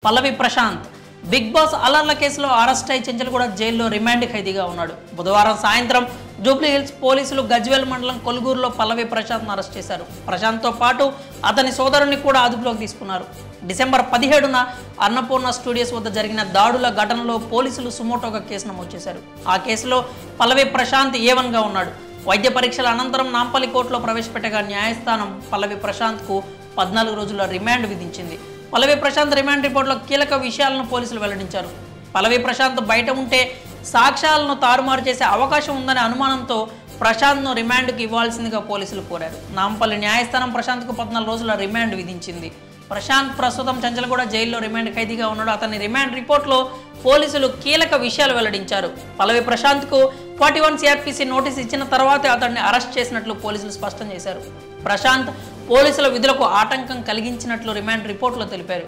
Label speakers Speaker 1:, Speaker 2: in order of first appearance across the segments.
Speaker 1: పల్లవి Prashanth big boss అలర్ల కేసులో arrest అయి చెంచల్గూడ జైల్లో రిమాండ్ ఖైదీగా ఉన్నాడు. బుధవారం సాయంత్రం జూబ్లీ హిల్స్ పోలీసులు గజ్వేల్ మండలం కొల్గూరులో పల్లవి ప్రశాంత్ను అరెస్ట్ చేశారు. ప్రశాంత్తో పాటు అతని సోదరుని కూడా అదుపులోకి తీసుకున్నారు. డిసెంబర్ 17న అన్నపూర్ణ స్టూడియోస్ వద్ద జరిగిన దాడుల ఘటనలో పోలీసులు సుమోటోగా కేసు నమోదు చేశారు. ఆ కేసులో పల్లవి ప్రశాంత్ A1గా ఉన్నాడు. వైద్య పరీక్షల అనంతరం నాంపల్లి కోర్టులో ప్రవేశపెట్టగా న్యాయస్థానం పల్లవి ప్రశాంత్కు 14 రోజుల రిమాండ్ విధించింది. పల్లవి ప్రశాంత్ రిమాండ్ రిపోర్టులో కీలక విషయాలను పోలీసులు వెల్లడించారు. పల్లవి ప్రశాంత్ బయట ఉంటే సాక్ష్యాలను తారుమారు చేసే అవకాశం ఉందనే అనుమానంతో ప్రశాంత్ను రిమాండ్కి ఇవ్వాల్సిందిగా పోలీసులు కోరారు. నాంపల్లి న్యాయస్థానం ప్రశాంత్కు 14 రోజుల రిమాండ్ విధించింది. ప్రశాంత్ ప్రస్తుతం చెంచల్గూడ జైల్లో రిమాండ్ ఖైదీగా ఉన్నాడు. అతని రిమాండ్ రిపోర్ట్లో పోలీసులు కీలక విషయాలు వెల్లడించారు. పల్లవి ప్రశాంత్కు 41 CRPC నోటీస్ ఇచ్చిన తర్వాతే అతన్ని అరెస్ట్ చేసినట్లు పోలీసులు స్పష్టం చేశారు. ప్రశాంత్ పోలీసుల విధులకు ఆటంకం కలిగించినట్లు రిమాండ్ రిపోర్టులో తెలిపారు.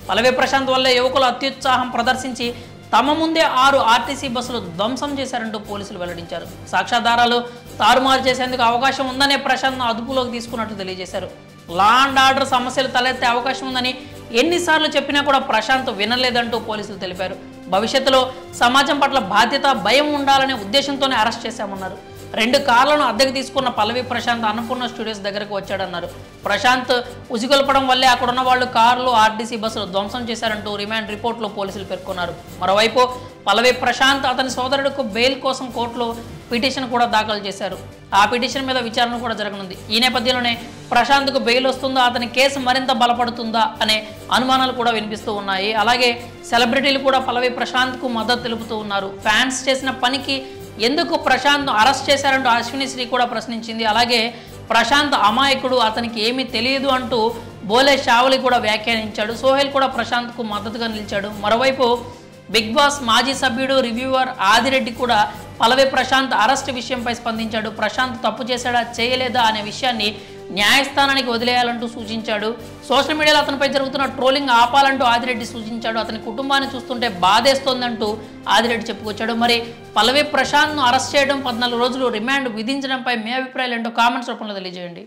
Speaker 1: పల్లవి ప్రశాంత్ వల్ల యువకులు అత్యుత్సాహం ప్రదర్శించి తమ ముందే 6 RTC బస్సులు ధ్వంసం చేశారంటూ పోలీసులు వెల్లడించారు. సాక్ష్యాధారాలు తారుమారు చేసేందుకు అవకాశం ఉందనే ప్రశాంత్ను అదుపులోకి తీసుకున్నట్లు తెలియజేశారు. లా అండ్ ఆర్డర్ సమస్యలు తలెత్తే అవకాశం ఉందని ఎన్నిసార్లు చెప్పినా కూడా ప్రశాంత్ వినలేదంటూ పోలీసులు తెలిపారు. భవిష్యత్తులో సమాజం పట్ల బాధ్యత, భయం ఉండాలనే ఉద్దేశంతోనే అరెస్ట్ చేశామన్నారు. 2 కార్లను అద్దెకు తీసుకున్న పల్లవి ప్రశాంత్ అన్నపూర్ణ స్టూడియోస్ దగ్గరకు వచ్చాడన్నారు. ప్రశాంత్ ఉసిగొల్పడం వల్లే అక్కడున్న వాళ్ళు కార్లు, RTC బస్సులు ధ్వంసం చేశారంటూ రిమాండ్ రిపోర్టులో పోలీసులు పేర్కొన్నారు. మరోవైపు పల్లవి ప్రశాంత్ అతని సోదరుడికి బెయిల్ కోసం కోర్టులో పిటిషన్ కూడా దాఖలు చేశారు. ఆ పిటిషన్ మీద విచారణ కూడా జరగనుంది. ఈ నేపథ్యంలోనే ప్రశాంత్కు బెయిల్ వస్తుందా, అతని కేసు మరింత బలపడుతుందా అనే అనుమానాలు కూడా వినిపిస్తూ ఉన్నాయి. అలాగే సెలబ్రిటీలు కూడా పల్లవి ప్రశాంత్కు మద్దతు తెలుపుతూ ఉన్నారు. ఫ్యాన్స్ చేసిన పనికి ఎందుకు ప్రశాంత్ను అరెస్ట్ చేశారంటూ అశ్విని శ్రీ కూడా ప్రశ్నించింది. అలాగే ప్రశాంత్ అమాయకుడు, అతనికి ఏమీ తెలియదు అంటూ బోలే షావలి కూడా వ్యాఖ్యానించాడు. సోహెల్ కూడా ప్రశాంత్కు మద్దతుగా నిలిచాడు. మరోవైపు బిగ్ బాస్ మాజీ సభ్యుడు, రివ్యూవర్ ఆదిరెడ్డి కూడా పల్లవి ప్రశాంత్ అరెస్ట్ విషయంపై స్పందించాడు. ప్రశాంత్ తప్పు చేశాడా, చేయలేదా అనే విషయాన్ని న్యాయస్థానానికి వదిలేయాలంటూ సూచించాడు. సోషల్ మీడియాలో అతనిపై జరుగుతున్న ట్రోలింగ్ ఆపాలంటూ ఆదిరెడ్డి సూచించాడు. అతని కుటుంబాన్ని చూస్తుంటే బాధేస్తోందంటూ ఆదిరెడ్డి చెప్పుకొచ్చాడు. మరి పల్లవి ప్రశాంత్ను అరెస్ట్ చేయడం, 14 రోజులు రిమాండ్ విధించడంపై మీ అభిప్రాయాలు ఏంటో కామెంట్స్ రూపంలో తెలియజేయండి.